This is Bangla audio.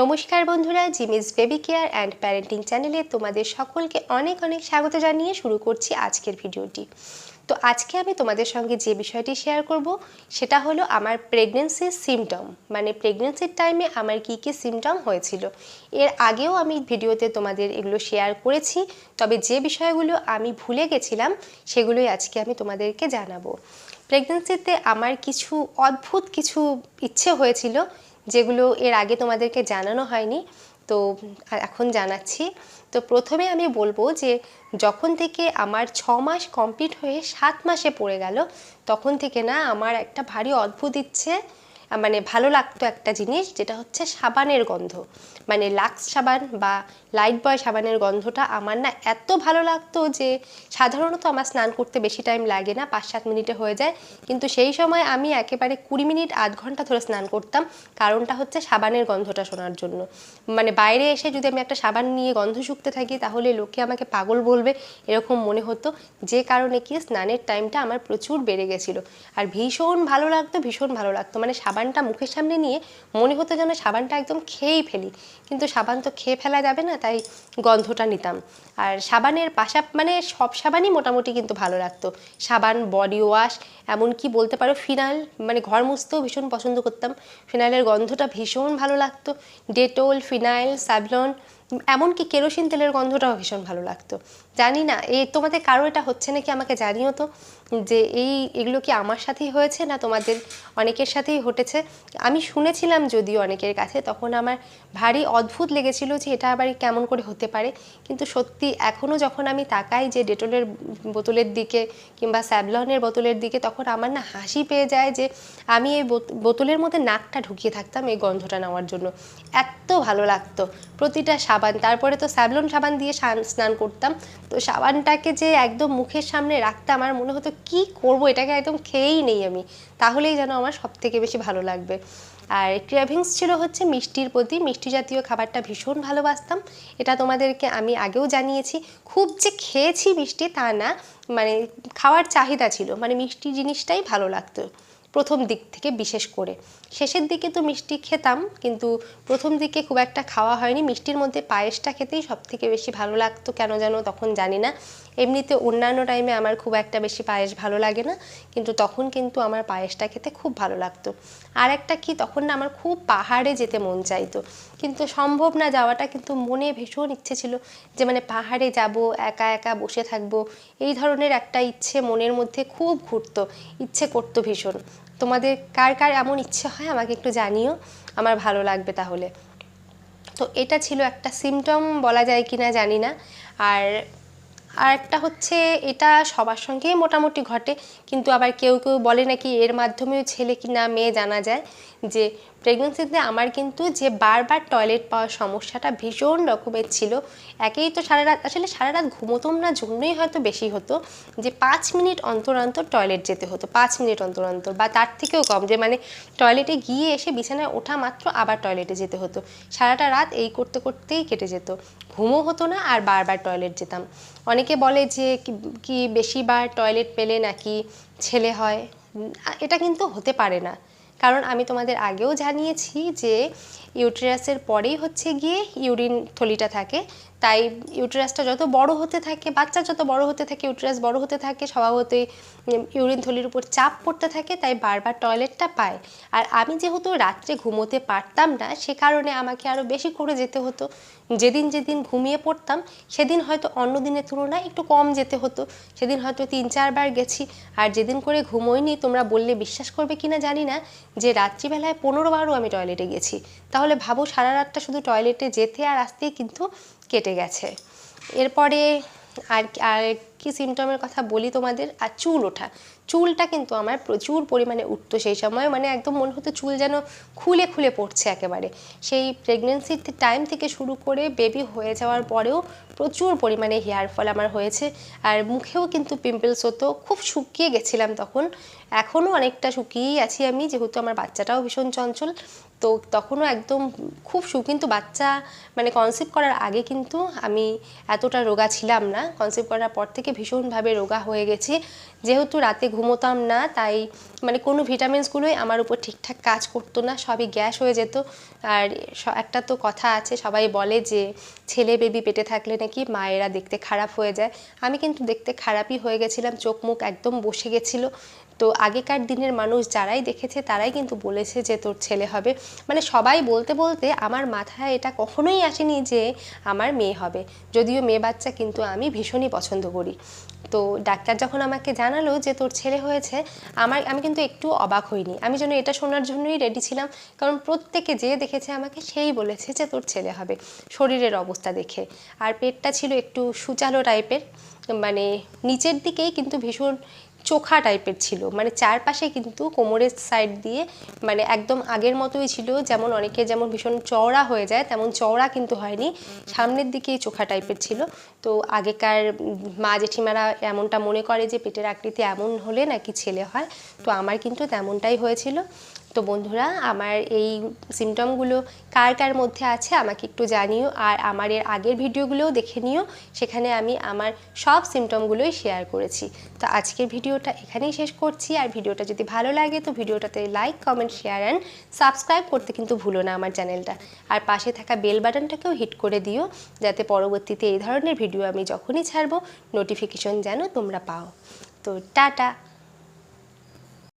নমস্কার বন্ধুরা, Jimmy's baby care and parenting চ্যানেলে তোমাদের সকলকে অনেক অনেক স্বাগত জানিয়ে শুরু করছি আজকের ভিডিওটি। তো আজকে আমি তোমাদের সঙ্গে যে বিষয়টি শেয়ার করব সেটা হলো আমার প্রেগনেন্সির সিমটম, মানে প্রেগনেন্সির টাইমে আমার কী কী সিমটম হয়েছিল। এর আগেও আমি ভিডিওতে তোমাদের এগুলো শেয়ার করেছি, তবে যে বিষয়গুলো আমি ভুলে গেছিলাম সেগুলোই আজকে আমি তোমাদেরকে জানাবো। প্রেগনেন্সিতে আমার কিছু অদ্ভুত কিছু ইচ্ছে হয়েছিল যেগুলো এর আগে তোমাদেরকে জানানো হয়নি, তো এখন জানাচ্ছি। তো প্রথমে আমি বলবো যে যখন থেকে আমার 6 মাস কমপ্লিট হয়ে 7 মাসে পড়ে গেল, তখন থেকে না আমার একটা ভারী অদ্ভুত ইচ্ছে, মানে ভালো লাগতো একটা জিনিস, যেটা হচ্ছে সাবানের গন্ধ। মানে লাক্স সাবান বা লাইট বয় সাবানের গন্ধটা আমার না এত ভালো লাগতো যে সাধারণত আমার স্নান করতে বেশি টাইম লাগে না, 5-7 মিনিটে হয়ে যায়, কিন্তু সেই সময় আমি একেবারে 20 মিনিট আধ ঘন্টা ধরে স্নান করতাম। কারণটা হচ্ছে সাবানের গন্ধটা শোনার জন্য। মানে বাইরে এসে যদি আমি একটা সাবান নিয়ে গন্ধ শুঁকতে থাকি তাহলে লোকে আমাকে পাগল বলবে, এরকম মনে হতো, যে কারণে কি স্নানের টাইমটা আমার প্রচুর বেড়ে গেছিলো। আর ভীষণ ভালো লাগতো, ভীষণ ভালো লাগতো, মানে সাবানটা মুখের সামনে নিয়ে মনে হতো যেন সাবানটা একদম খেয়েই ফেলি, কিন্তু সাবান তো খেয়ে ফেলা যাবে না, তাই গন্ধটা নিতাম। আর সাবানের মানে সব সাবানই মোটামুটি কিন্তু ভালো লাগতো, সাবান, বডি ওয়াশ, এমনকি বলতে পারো ফিনাইল, মানে ঘর মুছতেও ভীষণ পছন্দ করতাম, ফিনাইলের গন্ধটা ভীষণ ভালো লাগতো। ডেটল, ফিনাইল, স্যাভলন, এমনকি কেরোসিন তেলের গন্ধটাও ভীষণ ভালো লাগতো। জানি না তোমাদের কারো এটা হচ্ছে নাকি, আমাকে জানিও তো যে এগুলো কি আমার সাথেই হয়েছে না তোমাদের অনেকের সাথেই ঘটেছে। আমি শুনেছিলাম যদিও অনেকের কাছে, তখন আমার ভারী অদ্ভুত লেগেছিল যে এটা আবার কেমন করে হতে পারে, কিন্তু সত্যি এখনও যখন আমি তাকাই যে ডেটলের বোতলের দিকে কিংবা স্যাভলনের বোতলের দিকে, তখন আমার না হাসি পেয়ে যায় যে আমি এই বোতলের মধ্যে নাকটা ঢুকিয়ে থাকতাম এই গন্ধটা নেওয়ার জন্য, এত ভালো লাগতো। প্রতিটা সাবান, তারপরে তো স্যাভলন সাবান দিয়ে স্নান করতাম, তো সাবানটাকে যে একদম মুখের সামনে রাখতে আমার মনে হতো কি করব, এটাকে একদম খেয়েই নেই আমি, তাহলেই যেন আমার সব থেকে বেশি ভালো লাগবে। আর ক্রেভিংস ছিল হচ্ছে মিষ্টির প্রতি, মিষ্টি জাতীয় খাবারটা ভীষণ ভালোবাসতাম, এটা তোমাদেরকে আমি আগেও জানিয়েছি। খুব যে খেয়েছি মিষ্টি তা না, মানে খাওয়ার চাহিদা ছিল, মানে মিষ্টি জিনিসটাই ভালো লাগতো প্রথম দিক থেকে। বিশেষ করে শেষের দিকে তো মিষ্টি খেতাম, কিন্তু প্রথম দিকে খুব একটা খাওয়া হয়নি। মিষ্টির মধ্যে পায়েসটা খেতেই সব থেকে বেশি ভালো লাগতো, কেন যেন তখন জানি না। এমনিতে অন্যান্য টাইমে আমার খুব একটা বেশি পায়েস ভালো লাগে না, কিন্তু তখন কিন্তু আমার পায়েসটা খেতে খুব ভালো লাগতো। আর একটা কি, তখন না আমার খুব পাহাড়ে যেতে মন চাইতো, কিন্তু সম্ভব না যাওয়াটা, কিন্তু মনে ভীষণ ইচ্ছে ছিল যে মানে পাহাড়ে যাব, একা একা বসে থাকবো, এই ধরনের একটা ইচ্ছে মনের মধ্যে খুব ঘুরতো, ইচ্ছে করতো ভীষণ। তোমাদের কার কার এমন ইচ্ছে হয় আমাকে একটু জানিও, আমার ভালো লাগবে তাহলে। তো এটা ছিল একটা সিমটম বলা যায় কি না জানি না। আর একটা হচ্ছে, এটা সবার সঙ্গেই মোটামুটি ঘটে, কিন্তু আবার কেউ কেউ বলে নাকি এর মাধ্যমেও ছেলে কি না মেয়ে জানা যায়, যে প্রেগনেন্সিতে আমার কিন্তু যে বারবার টয়লেট পাওয়ার সমস্যাটা ভীষণ রকমের ছিল। একেই তো সারা রাত, আসলে সারা রাত ঘুমোতাম না জন্যই হয়তো বেশি হতো, যে 5 মিনিট অন্তর অন্তর টয়লেট যেতে হতো, 5 মিনিট অন্তর অন্তর বা তার থেকেও কম, যে মানে টয়লেটে গিয়ে এসে বিছানায় ওঠা মাত্র আবার টয়লেটে যেতে হতো। সারাটা রাত এই করতে করতেই কেটে যেত, ঘুমও হতো না আর বারবার টয়লেট যেতাম। অনেকে বলে যে কি বেশিবার টয়লেট পেলে নাকি ছেলে হয়, এটা কিন্তু হতে পারে না, কারণ আমি তোমাদের আগেও জানিয়েছি যে ইউটেরাসের পরেই হচ্ছে গিয়ে ইউরিন থলিটা থাকে, তাই ইউটেরাসটা যত বড় হতে থাকে, বাচ্চা যত বড় হতে থাকে, ইউটেরাস বড় হতে থাকে, স্বভাবতই ইউরিন থলির উপর চাপ পড়তে থাকে, তাই বারবার টয়লেটটা পায়। আর আমি যেহেতু রাত্রে ঘুমোতে পারতাম না, সে কারণে আমাকে আরও বেশি করে যেতে হতো। যেদিন যেদিন ঘুমিয়ে পড়তাম সেদিন হয়তো অন্য দিনের তুলনায় একটু কম যেতে হতো, সেদিন হয়তো 3-4 বার গেছি। আর যেদিন করে ঘুমোইনি, তোমরা বললে বিশ্বাস করবে কিনা জানি না, যে রাত্রিবেলায় 15 বারও আমি টয়লেটে গেছি। তাহলে ভাবো সারা রাতটা শুধু টয়লেটে যেতে আর আসতেই কিন্তু কেটে গেছে। এরপরে আর আর কি সিমটমের কথা বলি তোমাদের, আর চুল ওঠা, চুলটা কিন্তু আমার প্রচুর পরিমাণে উঠতো সেই সময়, মানে একদম মনে হতো চুল যেন খুলে খুলে পড়ছে একেবারে। সেই প্রেগনেন্সির টাইম থেকে শুরু করে বেবি হয়ে যাওয়ার পরেও প্রচুর পরিমাণে হেয়ার ফল আমার হয়েছে। আর মুখেও কিন্তু পিম্পলস হতো, খুব শুকিয়ে গেছিলাম তখন, এখনও অনেকটা শুকিয়েই আছি আমি, যেহেতু আমার বাচ্চাটাও ভীষণ চঞ্চল। তো তখনও একদম খুব কিন্তু বাচ্চা মানে কনসিভ করার আগে কিন্তু আমি এতটা রোগা ছিলাম না, কনসিভ করার পর থেকে ভীষণভাবে রোগা হয়ে গেছি। যেহেতু রাতে ঘুমোতাম না, তাই মানে কোনো ভিটামিনসগুলোই আমার উপর ঠিকঠাক কাজ করতো না, সবই গ্যাস হয়ে যেত। আর একটা তো কথা আছে, সবাই বলে যে ছেলে বেবি পেটে থাকলে নাকি মায়েরা দেখতে খারাপ হয়ে যায়। আমি কিন্তু দেখতে খারাপই হয়ে গেছিলাম, চোখ মুখ একদম বসে গেছিলো। তো আগেকার দিনের মানুষ যারাই দেখেছে তারাই কিন্তু বলেছে যে তোর ছেলে হবে। মানে সবাই বলতে বলতে আমার মাথায় এটা কখনোই আসেনি যে আমার মেয়ে হবে, যদিও মেয়ে বাচ্চা কিন্তু আমি ভীষণই পছন্দ করি। তো ডাক্তার যখন আমাকে জানালো যে তোর ছেলে হয়েছে, আমি কিন্তু একটু অবাক হইনি। আমি যেন এটা শোনার জন্যই রেডি ছিলাম, কারণ প্রত্যেকে যে দেখেছে আমাকে সেই বলেছে যে তোর ছেলে হবে শরীরের অবস্থা দেখে। আর পেটটা ছিল একটু সুচালো টাইপের, মানে নিচের দিকেই কিন্তু ভীষণ চোখা টাইপের ছিল, মানে চারপাশে কিন্তু কোমরের সাইড দিয়ে মানে একদম আগের মতোই ছিল, যেমন অনেকে যেমন ভীষণ চওড়া হয়ে যায় তেমন চওড়া কিন্তু হয়নি, সামনের দিকেই চোখা টাইপের ছিল। তো আগেকার মা জেঠিমারা এমনটা মনে করে যে পেটের আকৃতি এমন হলে নাকি ছেলে হয়, তো আমার কিন্তু তেমনটাই হয়েছিল। তো বন্ধুরা, আমার এই সিমটমগুলো কার কার মধ্যে আছে আমাকে একটু জানিও, আর আমার এর আগের ভিডিওগুলোও দেখে নিও, সেখানে আমি আমার সব সিমটমগুলোই শেয়ার করেছি। তো আজকের ভিডিওটা এখানেই শেষ করছি, আর ভিডিওটা যদি ভালো লাগে তো ভিডিওটাতে like, comment, share and subscribe করতে কিন্তু ভুলো না আমার চ্যানেলটা। আর পাশে থাকা বেল বাটনটাকেও হিট করে দিও, যাতে পরবর্তীতে এই ধরনের ভিডিও আমি যখনই ছাড়বো নোটিফিকেশন যেন তোমরা পাও। তো টাটা।